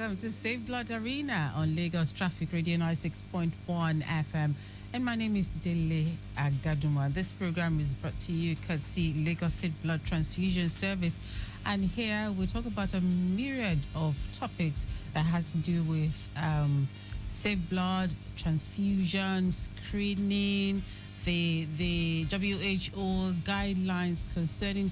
Welcome to Save Blood Arena on Lagos Traffic Radio 96.1 FM. And my name is Dele Agadumo. This program is brought to you courtesy Lagos State Blood Transfusion Service. And here we talk about a myriad of topics that has to do with save blood, transfusion, screening, the WHO guidelines concerning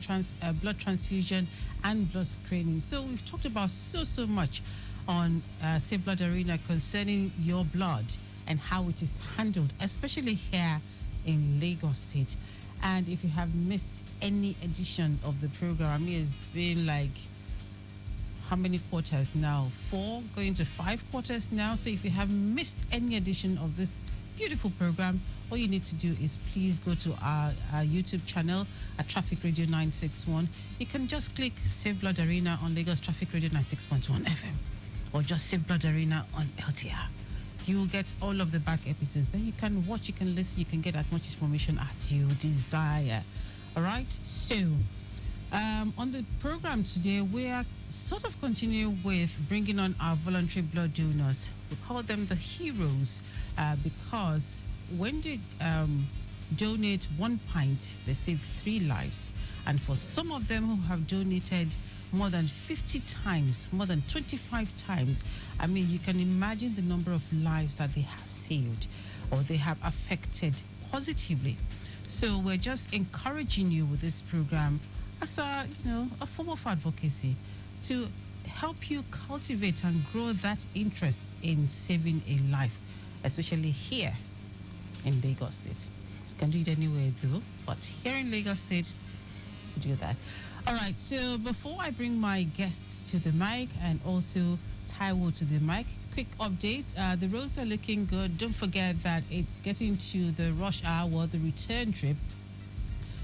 blood transfusion and blood screening. So we've talked about so much on Save Blood Arena concerning your blood and how it is handled, especially here in Lagos State. And if you have missed any edition of the program, it's been like how many quarters now? 4 going to 5 quarters now. So if you have missed any edition of this beautiful program, all you need to do is please go to our YouTube channel at Traffic Radio 961. You can just click Save Blood Arena on Lagos Traffic Radio 96.1 FM or just Save Blood Arena on LTR. You will get all of the back episodes. Then you can watch, you can listen, you can get as much information as you desire. All right? So, on the program today, we are sort of continuing with bringing on our voluntary blood donors. We call them the heroes because when they donate 1 pint, they save 3 lives. And for some of them who have donated more than 50 times, more than 25 times, I mean, you can imagine the number of lives that they have saved or they have affected positively. So we're just encouraging you with this program as a form of advocacy to help you cultivate and grow that interest in saving a life, especially here in Lagos State. You can do it anywhere though, but here in Lagos State, we do that. All right, so before I bring my guests to the mic and also Taiwo to the mic, quick update. The roads are looking good. Don't forget that it's getting to the rush hour, the return trip.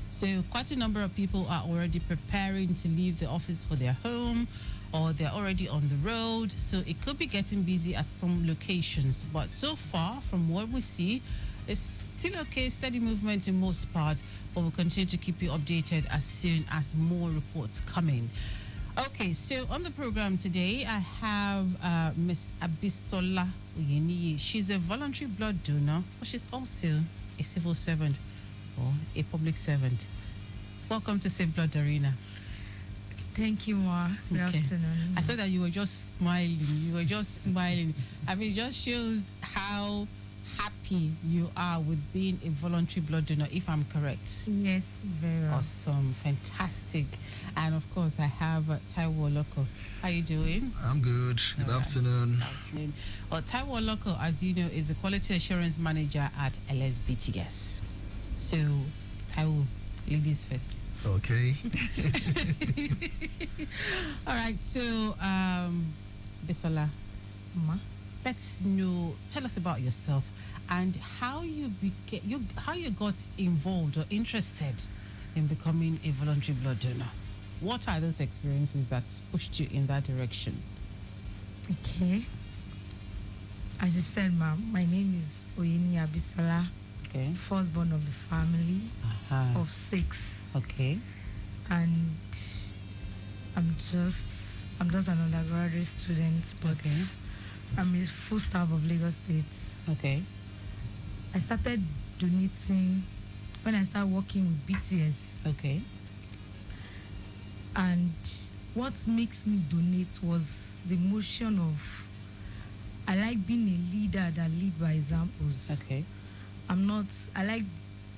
So quite a number of people are already preparing to leave the office for their home, or they're already on the road. So it could be getting busy at some locations. But so far, from what we see, it's still okay, steady movement in most parts, but we'll continue to keep you updated as soon as more reports come in. Okay, so on the program today, I have Miss Abisola Oyeniyi. She's a voluntary blood donor, but she's also a civil servant or a public servant. Welcome to Save Blood Arena. Thank you, Ma. Good afternoon. I saw that you were just smiling. I mean, it just shows how happy you are with being a voluntary blood donor, if I'm correct. Yes, very well. Awesome, fantastic. And of course, I have Taiwo Oloko. How you doing? I'm good. Good afternoon. Good afternoon. Taiwo Oloko, as you know, is the quality assurance manager at LSBTS. So, Taiwo, ladies first. Okay. All right. So, Bisola, tell us about yourself and how you got involved or interested in becoming a voluntary blood donor. What are those experiences that pushed you in that direction? Okay. As you said, ma'am, my name is Oyeniyi Abisola. Okay. Firstborn of the family of 6. Okay. And I'm just an undergraduate student, but I'm a full staff of Lagos State. Okay. I started donating when I started working with BTS. Okay. And what makes me donate was the motion of, I like being a leader that lead by examples. Okay. I like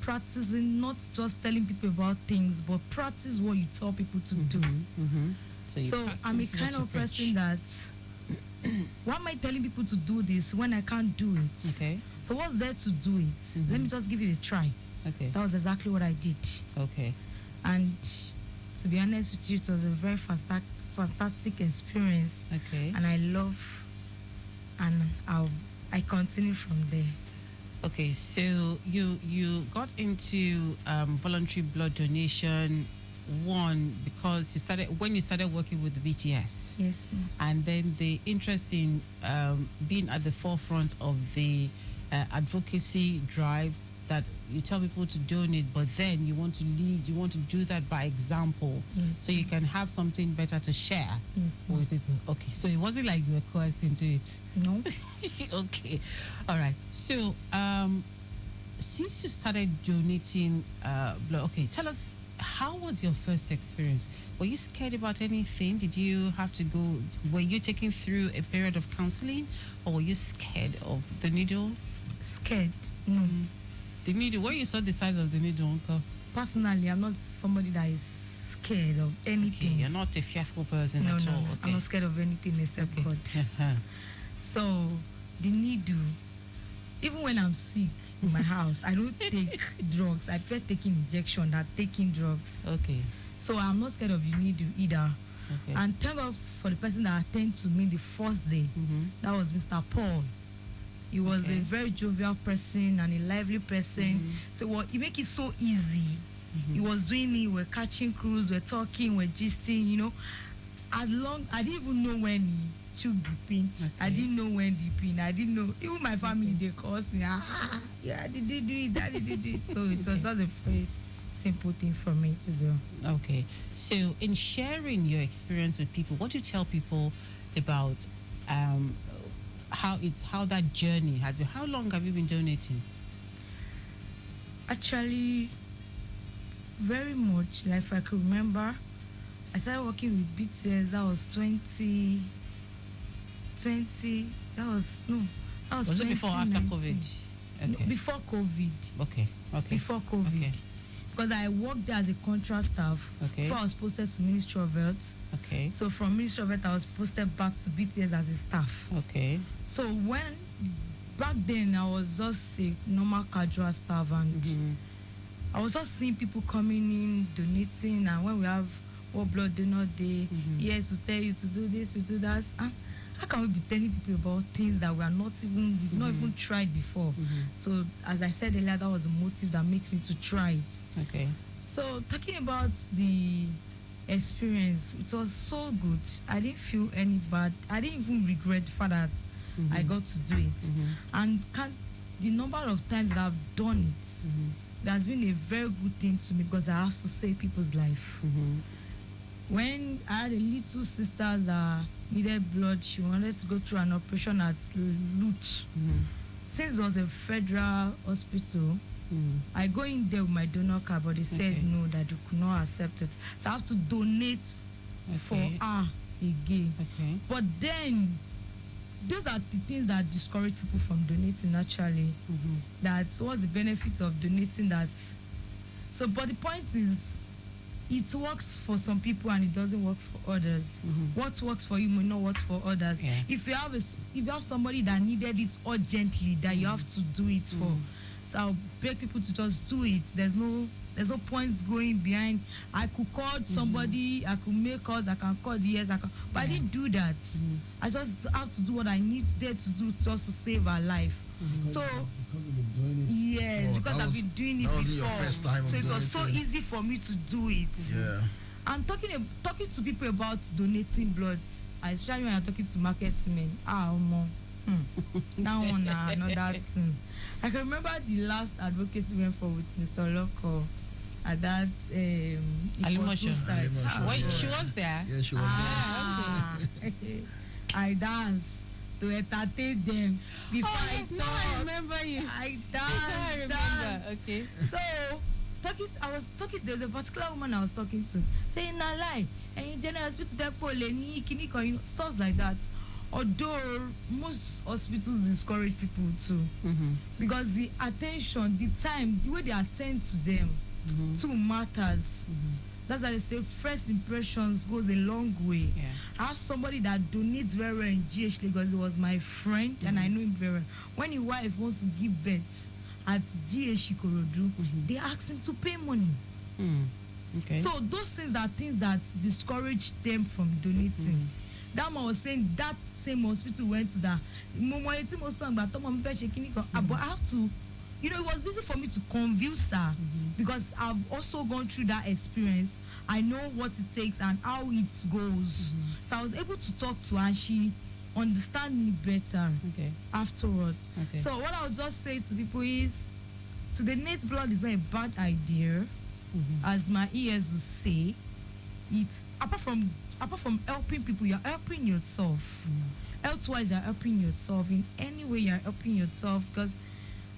practicing, not just telling people about things, but practice what you tell people to do. Mm-hmm. So I'm a kind of person that, why am I telling people to do this when I can't do it? Okay. So what's there to do it? Mm-hmm. Let me just give it a try. Okay. That was exactly what I did. Okay. And to be honest with you, it was a very fantastic experience. Okay. And I love, and I continue from there. Okay, so you got into voluntary blood donation because when you started working with the BTS. Yes, ma'am. And then the interest in being at the forefront of the advocacy drive that you tell people to donate, but then you want to lead, you want to do that by example, Yes, so you can have something better to share Yes, with people. Okay, so it wasn't like you were coerced into it. No. Okay, all right. So, since you started donating blood, okay, tell us, how was your first experience? Were you scared about anything? Did you have to go? Were you taking through a period of counseling, or were you scared of the needle? Scared? No. The needle. When you saw the size of the needle, Uncle? Personally, I'm not somebody that is scared of anything. Okay, you're not a fearful person no, at no, all. no. Okay. I'm not scared of anything except Okay. God. So the needle, even when I'm sick in my house, I don't take drugs. I prefer taking injection than taking drugs. Okay. So I'm not scared of the needle either. Okay. And thank God for the person that attended to me the first day. That was Mr. Paul. He was a very jovial person and a lively person. So he make it so easy. He was doing me, we're catching crews, we're talking, we're gisting, you know. I didn't even know when he took the pin. I didn't know when the pin. I didn't know. Even my family, they called me, yeah, did they do it? That did they do it? So it was just a very simple thing for me to do. Okay. So in sharing your experience with people, what do you tell people about how that journey has been? How long have you been donating? Actually, very much. Like if I could remember, I started working with BTS. That was 2020. Was it before or after COVID? Okay. No, before COVID. Okay. Before COVID. Okay. Because I worked there as a contract staff. Okay. Before I was posted to Ministry of Health. Okay. So from Ministry of Health, I was posted back to BTS as a staff. Okay. So back then, I was just a normal casual staff, and I was just seeing people coming in, donating, and when we have World Blood Donor Day, yes, we tell you to do this, we do that. And how can we be telling people about things that we've not even tried before? So as I said earlier, that was a motive that makes me to try it. Okay. So talking about the experience, it was so good. I didn't feel any bad. I didn't even regret the fact that I got to do it. And the number of times that I've done it, it has been a very good thing to me because I have to save people's life. When I had a little sister that needed blood, she wanted to go through an operation at Lut. Since it was a federal hospital, I go in there with my donor card, but they said no, that they could not accept it. So I have to donate for her again. But then, those are the things that discourage people from donating actually. That's what's the benefit of donating that. So, but the point is, it works for some people and it doesn't work for others. What works for you may not work for others. If you have somebody that needed it urgently, that you have to do it for. So I'll beg people to just do it. There's no point going behind. I could call somebody, I could make calls, I can call the yes, but I didn't do that. I just have to do what I needed to do just to save her life. So because I've been doing it before. So it was so easy for me to do it. And talking to people about donating blood, especially when I'm talking to market women, that one another thing. I can remember the last advocacy we went for with Mr. Oloko at that side. Wait, she was there? Yeah, she was there. I danced to entertain them before I remember you. I danced. Okay. So I was talking, there was a particular woman I was talking to, saying na lie, and in general hospital stuff like that. Although most hospitals discourage people too, because the attention, the time, the way they attend to them too matters. That's why they say first impressions goes a long way. I have somebody that donates very well in GH Lagos. He was my friend and I know him very well. When his wife wants to give birth at GH Ikorodu, they ask him to pay money. Okay. So those things are things that discourage them from donating. That man was saying that same hospital went to that. But I have to, it was easy for me to convince her because I've also gone through that experience. I know what it takes and how it goes. So I was able to talk to her and she understand me better afterwards. So what I would just say to people is, to donate blood is not a bad idea, as my ears will say. It's apart from helping people, you're helping yourself. Elsewise, you're helping yourself. In any way, you're helping yourself, because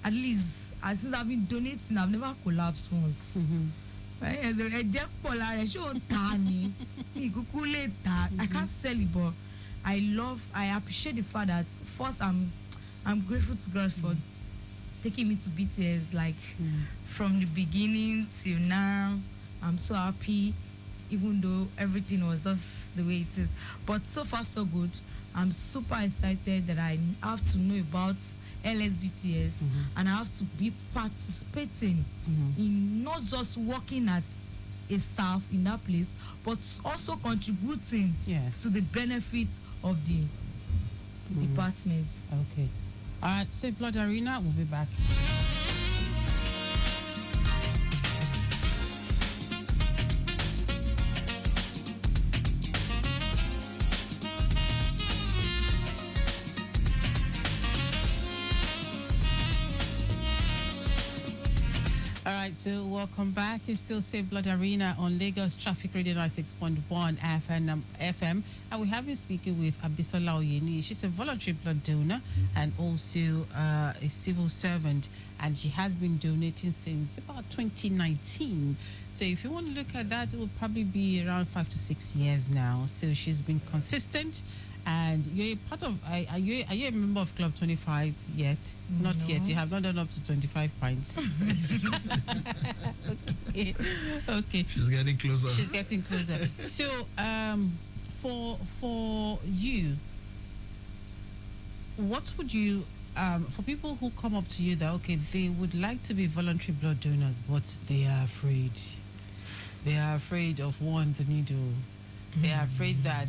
at least since I've been donating, I've never collapsed once. I can't sell it, but I appreciate the fact that first I'm grateful to God for taking me to BTS, like from the beginning till now. I'm so happy, even though everything was just the way it is. But so far so good. I'm super excited that I have to know about LSBTS and I have to be participating in not just working at a staff in that place, but also contributing to the benefits of the department. Okay. All right, Safe Blood Arena, we'll be back. All right, so welcome back. It's still Safe Blood Arena on Lagos Traffic Radio 96.1 FM. And we have been speaking with Abisola Oyeniyi. She's a voluntary blood donor and also a civil servant. And she has been donating since about 2019. So if you want to look at that, it will probably be around 5 to 6 years now. So she's been consistent. And you're a part of, are you a member of Club 25 yet? Not yet. You have not done up to 25 pints. Okay. She's getting closer. She's getting closer. So, for you, what would you, for people who come up to you that, okay, they would like to be voluntary blood donors, but they are afraid. They are afraid of, one, the needle. They are afraid that,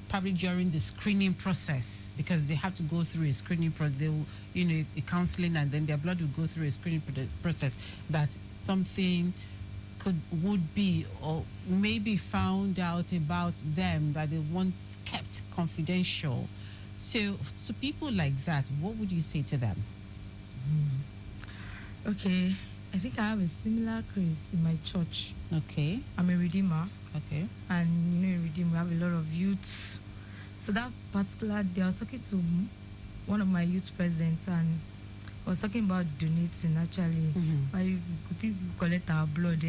probably during the screening process, because they have to go through a screening process, they will, a counseling, and then their blood will go through a screening process, that something would be or maybe found out about them that they want kept confidential. So to people like that, what would you say to them? Okay, I think I have a similar case in my church. Okay. I'm a redeemer. Okay. And in Redeem, we have a lot of youths. So that particular day, I was talking to one of my youth presidents, and I was talking about donating, actually. Why people collect our blood,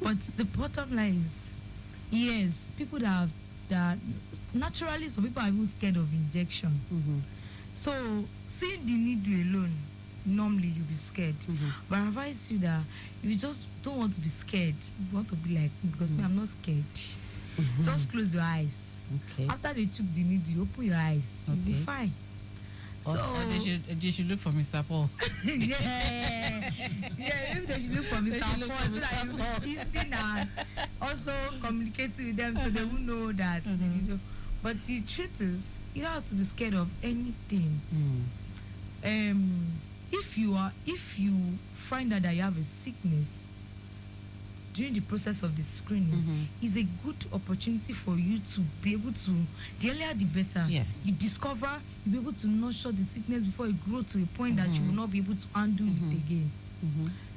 but the bottom line is, yes, people that naturally, some people are even scared of injection. So seeing the needle alone, normally you'll be scared. But I advise you that if you just don't want to be scared, you want to be like me, because me, I'm not scared. Just close your eyes. Okay. After they took the needle, you open your eyes. You'll be fine. So they should look for Mr. Paul. yeah, maybe they should look for Mr. Paul, so that you'll be gisting and also communicating with them, so they will know that. But the truth is, you don't have to be scared of anything. If you find out that you have a sickness during the process of the screening, is a good opportunity for you to be able to, the earlier the better. Yes. You discover, you'll be able to nurture the sickness before it grows to a point that you will not be able to undo it again.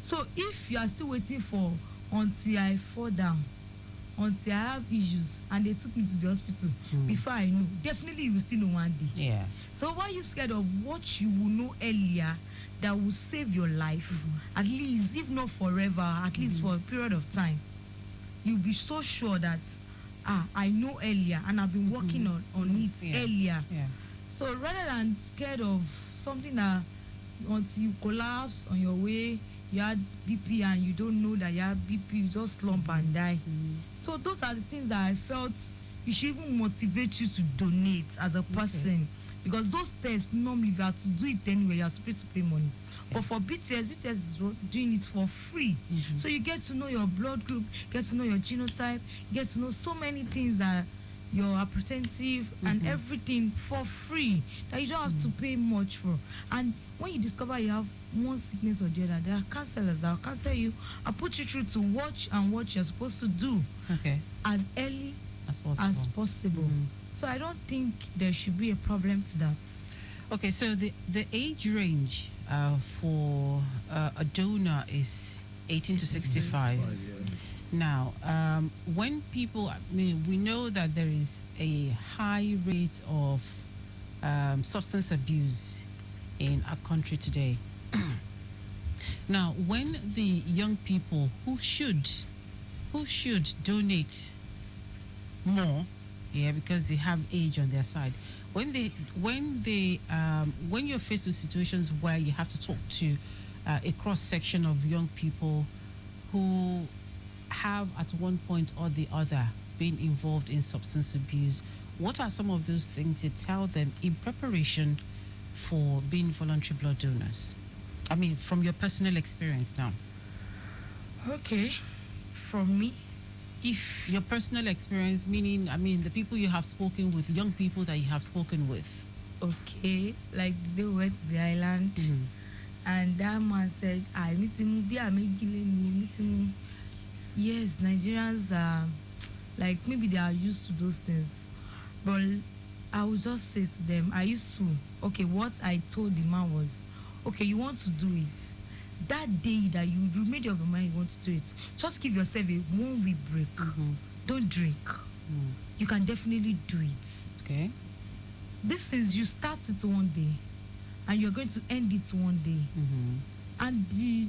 So if you are still waiting for until I fall down, until I have issues, and they took me to the hospital, before I know, definitely you will still know one day. Yeah. So why are you scared of what you will know earlier that will save your life? At least, if not forever, at least for a period of time. You'll be so sure that, I know earlier, and I've been working on it earlier. Yeah. So rather than scared of something that once you collapse on your way, you had BP and you don't know that you have BP, you just slump and die. So those are the things that I felt it should even motivate you to donate as a person. Because those tests, normally, if you have to do it anyway, you are supposed to pay money. But for BTS is doing it for free. So you get to know your blood group, get to know your genotype, get to know so many things that you're hypertensive and everything for free, that you don't have to pay much for. And when you discover you have one sickness or the other, there are counselors that will counsel you and put you through to watch and what you're supposed to do as early as possible. So I don't think there should be a problem to that. Okay, so the age range for a donor is 18 to 65. Now, when people, I mean, we know that there is a high rate of substance abuse in our country today. Now, when the young people who should donate more, yeah, because they have age on their side, when you're faced with situations where you have to talk to a cross section of young people who have at one point or the other been involved in substance abuse, what are some of those things you tell them in preparation for being voluntary blood donors? I mean, from your personal experience now. Okay, from me, if Your personal experience, meaning, I mean, the people you have spoken with, young people that you have spoken with. okay, like they went to the island, and that man said, "I need to be a meeting." Yes, Nigerians are like maybe they are used to those things, but I would just say to them, I used to. Okay, what I told the man was, okay, you want to do it. That day that you made up your mind you want to do it, just give yourself a 1 week break. Don't drink. You can definitely do it. Okay. This is you start it one day, and you're going to end it one day. And the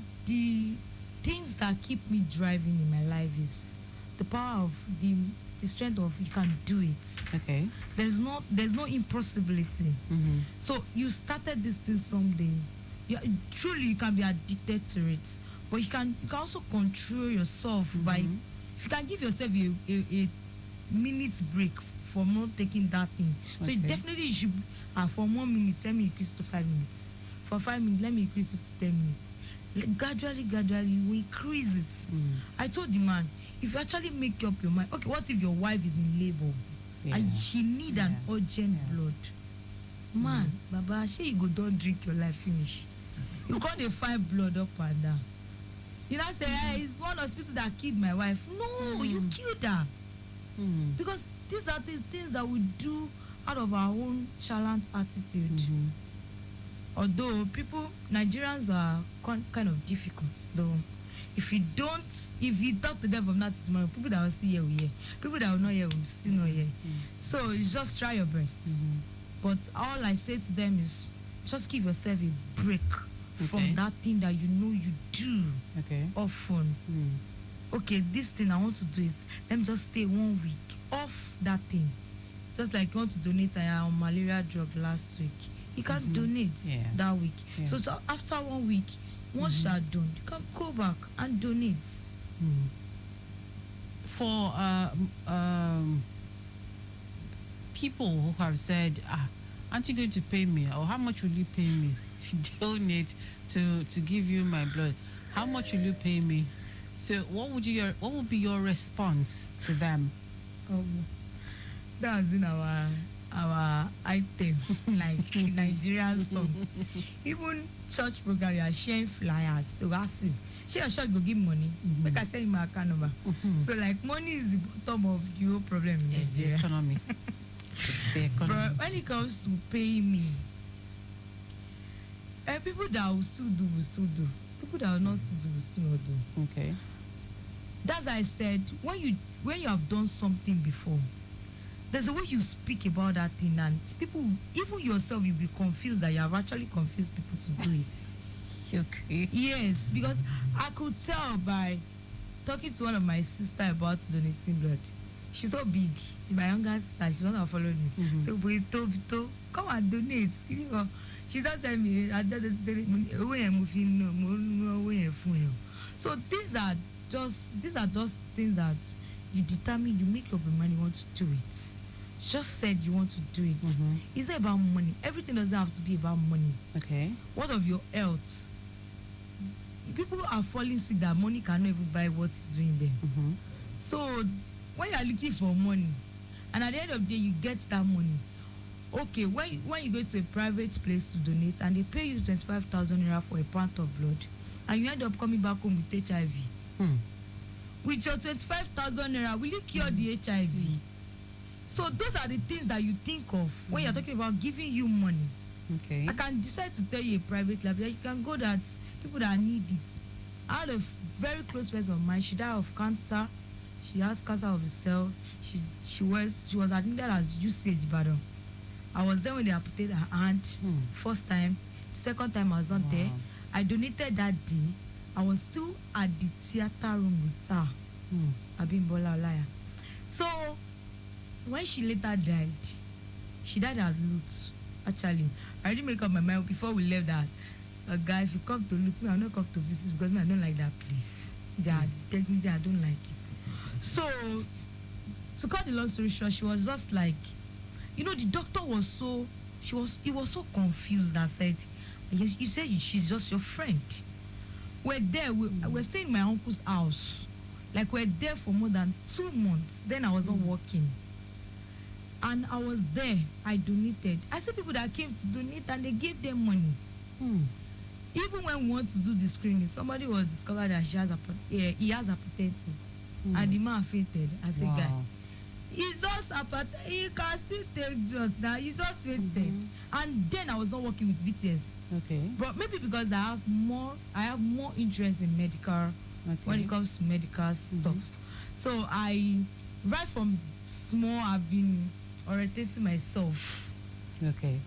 things that keep me driving in my life is the power of the strength of you can do it. Okay. There's no impossibility. So you started this thing someday. Truly you can be addicted to it, but you can also control yourself by, if you can give yourself a minute break for not taking that thing. So you definitely should, for 1 minute let me increase to 5 minutes, for 5 minutes let me increase it to 10 minutes. Gradually you increase it. I told the man, if you actually make up your mind, okay, what if your wife is in labor and she need an urgent blood? Man, Baba, you go don't drink your life finish. You can't find blood up and down. You know, say, hey, it's one hospital that killed my wife. No, you killed her. Because these are the things that we do out of our own chalant attitude. Although Nigerians are kind of difficult, though. If you talk to them from that to tomorrow, people that will still hear will hear. People that will not hear will still not hear. So it's just try your best. But all I say to them is just give yourself a break from that thing that you know you do often. Okay, this thing I want to do it. Let me just stay 1 week off that thing. Just like you want to donate a malaria drug last week, you can donate that week. So after 1 week, once you are done, you can go back and donate. For people who have said, aren't you going to pay me, or how much will you pay me to donate to give you my blood? How much will you pay me? So what would be your response to them? That's in our item, like Nigerian songs. Even church program, you are sharing flyers to ask him, share your church go give money. Make I send you my account number. So like money is the bottom of the whole problem in It's the economy. It's the economy. But when it comes to paying me, people that will still do will still do. People that will not still do will still not do. Okay. That's why I said, when you have done something before, there's a way you speak about that thing, and people, even yourself, you'll be confused that you have actually confused people to do it. Okay. Yes, because I could tell by talking to one of my sisters about donating blood. She's so big. She's my younger sister. She's one that followed me. So we told, come and donate. She just tell me, so these are just things that you determine, you make up your mind you want to do it. Just said you want to do it. It's not about money. Everything doesn't have to be about money. Okay. What of your health? People are falling sick that money cannot even buy what is doing them. So when you are looking for money, and at the end of the day you get that money, okay, when you go to a private place to donate and they pay you 25,000 naira for a pint of blood, and you end up coming back home with HIV, with your 25,000 naira, will you cure the HIV? So those are the things that you think of when you're talking about giving you money Okay. I can decide to tell you a private lab. You can go that people that need it. I had a very close friend of mine. She died of cancer. She has cancer of the cell. She was admitted as UCH Ibadan. I was there when they amputated her hand. First time. Second time I was not there. I donated that day. I was still at the theater room with her. Abimbola Olaya. So when she later died, she died at Lutz. Actually, I already make up my mind before we left that. Guy, if you come to Lutz, me, I don't come to visit because me, I don't like that place. They are technically, I don't like it. So, to cut the long story short, she was just like, the doctor was he was so confused and said, you said she's just your friend. We're there, we're staying in my uncle's house. Like, we're there for more than 2 months. Then I was not working. And I was there. I donated. I saw people that came to donate and they gave them money. Even when we want to do the screening, somebody was discovered that he has hepatitis. And the man fainted as a guy. He's just hepatitis. He can still take drugs now. He just fainted. And then I was not working with BTS. Okay. But maybe because I have more interest in medical when it comes to medical stuff. So right from small, I've been orientating myself. Okay.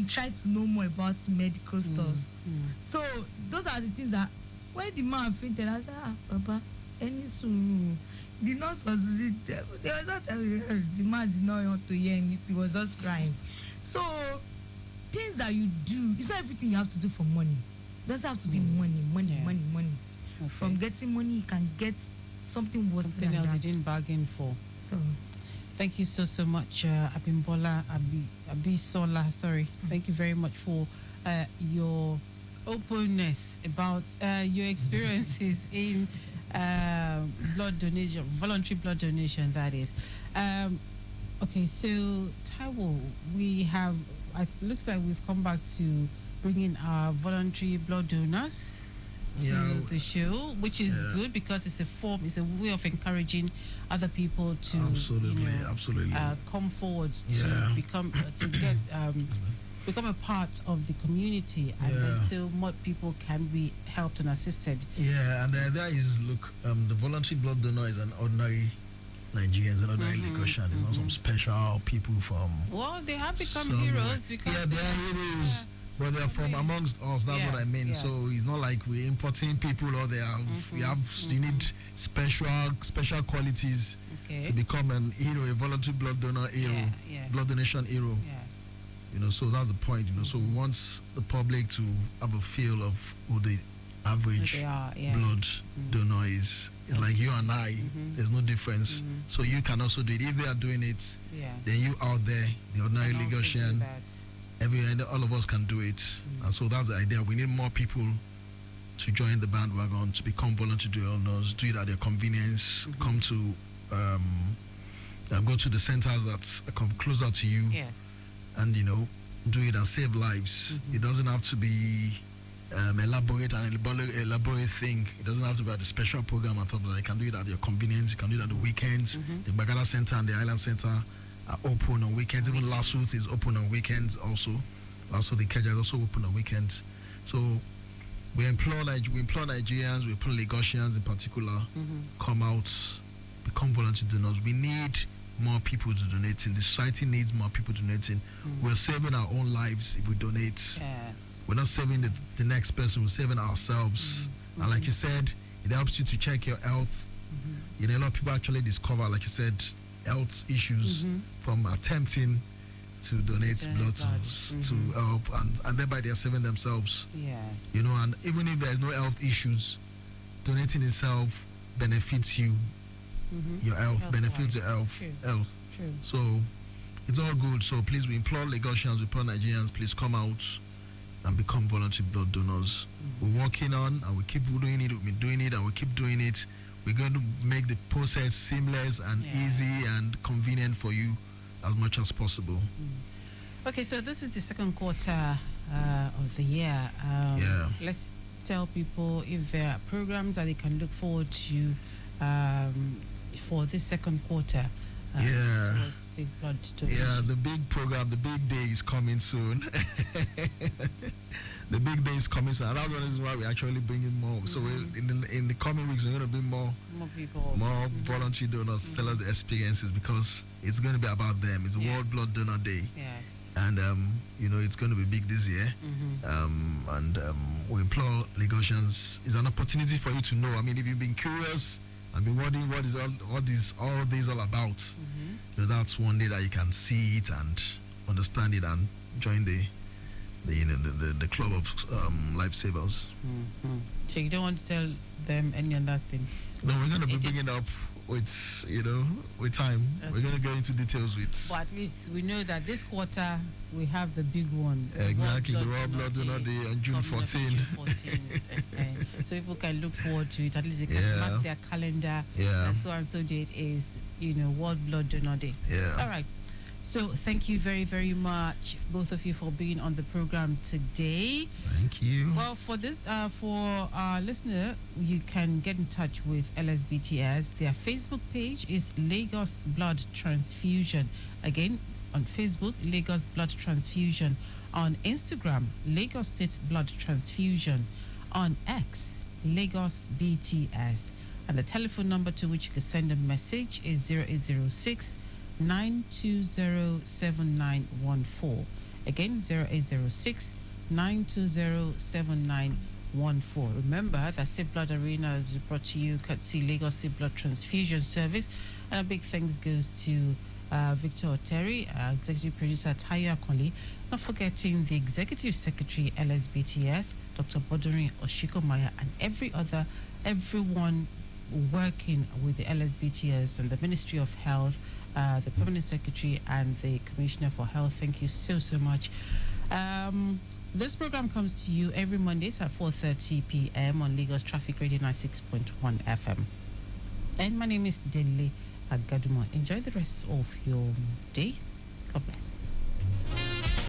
Try to know more about medical stuff. So those are the things that when the man fainted, I said, Papa, any soon. The nurse was there was not the man did not want to hear anything, he was just crying. So things that you do, it's not everything you have to do for money. It doesn't have to be money. Okay. From getting money, you can get something worse than else that. you didn't bargain for. So thank you so much, Abimbola Abisola. Sorry. Thank you very much for your openness about your experiences in blood donation, voluntary blood donation. That is. Okay, so Taiwo, it looks like we've come back to bringing our voluntary blood donors to the show, which is good because it's a way of encouraging other people to absolutely come forward to become a part of the community, and then still more people can be helped and assisted. Yeah, and the idea is, look, the voluntary blood donor is an ordinary Nigerians and ordinary Lagosians. It's not some special people from. Well, they have become heroes because they are heroes. But they're from amongst us. That's what I mean. Yes. So it's not like we're importing people, or you need special qualities to become an hero, a voluntary blood donor hero, blood donation hero. Yes. So that's the point. So we want the public to have a feel of who the average blood donor is. It's like you and I. There's no difference. So you can also do it. If they are doing it, then you out there, the ordinary Lagosian. All of us can do it. And so that's the idea. We need more people to join the bandwagon, to become voluntary donors, do it at their convenience, come to go to the centers that come closer to you, and do it and save lives. It doesn't have to be elaborate thing. It doesn't have to be at the special program on top of that. You can do it at your convenience. You can do it at the weekends. The Bagada Center and the Island Center are open on weekends. Even Lasut is open on weekends also. Also the Keja is also open on weekends. So we implore Nigerians, we implore Lagosians in particular, come out, become voluntary donors. We need more people to donate. The society needs more people donating. We're saving our own lives if we donate. We're not saving the next person, we're saving ourselves. And like you said, it helps you to check your health. A lot of people actually discover, like you said, health issues from attempting to donate blood to help, and thereby they are saving themselves. And even if there's no health issues, donating itself benefits you, your health benefits your health. True. So it's all good. So please, we implore Lagosians, we implore Nigerians, please come out and become voluntary blood donors. We're working on, and we keep doing it. We've been doing it, and we keep doing it. We're going to make the process seamless and easy and convenient for you as much as possible. Okay, so this is the second quarter of the year. Let's tell people if there are programs that they can look forward to for this second quarter. towards safe blood donation. Yeah, the big program, the big day is coming soon. The big day is coming soon, and that's one reason why we're actually bringing more. So in the coming weeks, we're going to bring more people, more voluntary donors, tell us the experiences, because it's going to be about them. It's World Blood Donor Day. Yes. And it's going to be big this year. We implore Lagosians, it's an opportunity for you to know. I mean, if you've been curious and been wondering what is all this all about, that's one day that you can see it and understand it and join the club of lifesavers. So you don't want to tell them any other thing? No, we're going to be bringing up with time. Okay. We're going to go into details with. But at least we know that this quarter we have the big one. Exactly, the World Blood Donor Day on June 14. So people can look forward to it. At least they can mark their calendar. That so and so date is, World Blood Donor Day. Yeah. All right. So thank you very, very much, both of you, for being on the program today. Thank you. Well, for this, for our listener, you can get in touch with LSBTS. Their Facebook page is Lagos Blood Transfusion. Again, on Facebook, Lagos Blood Transfusion. On Instagram, Lagos State Blood Transfusion. On X, Lagos BTS. And the telephone number to which you can send a message is 0806 9207914. Again, 0806 9207914. Remember that Safe Blood Arena is brought to you courtesy Lagos Safe Blood Transfusion Service. And a big thanks goes to Victor Terry, executive producer Taiwo, not forgetting the executive secretary LSBTS, Dr. Bodorin Oshikomaya, and everyone working with the LSBTS and the Ministry of Health, the Permanent Secretary and the Commissioner for Health. Thank you so much. This program comes to you every Mondays at 4:30 p.m. on Lagos Traffic Radio 96.1 FM. And my name is Dele Agadumo. Enjoy the rest of your day. God bless.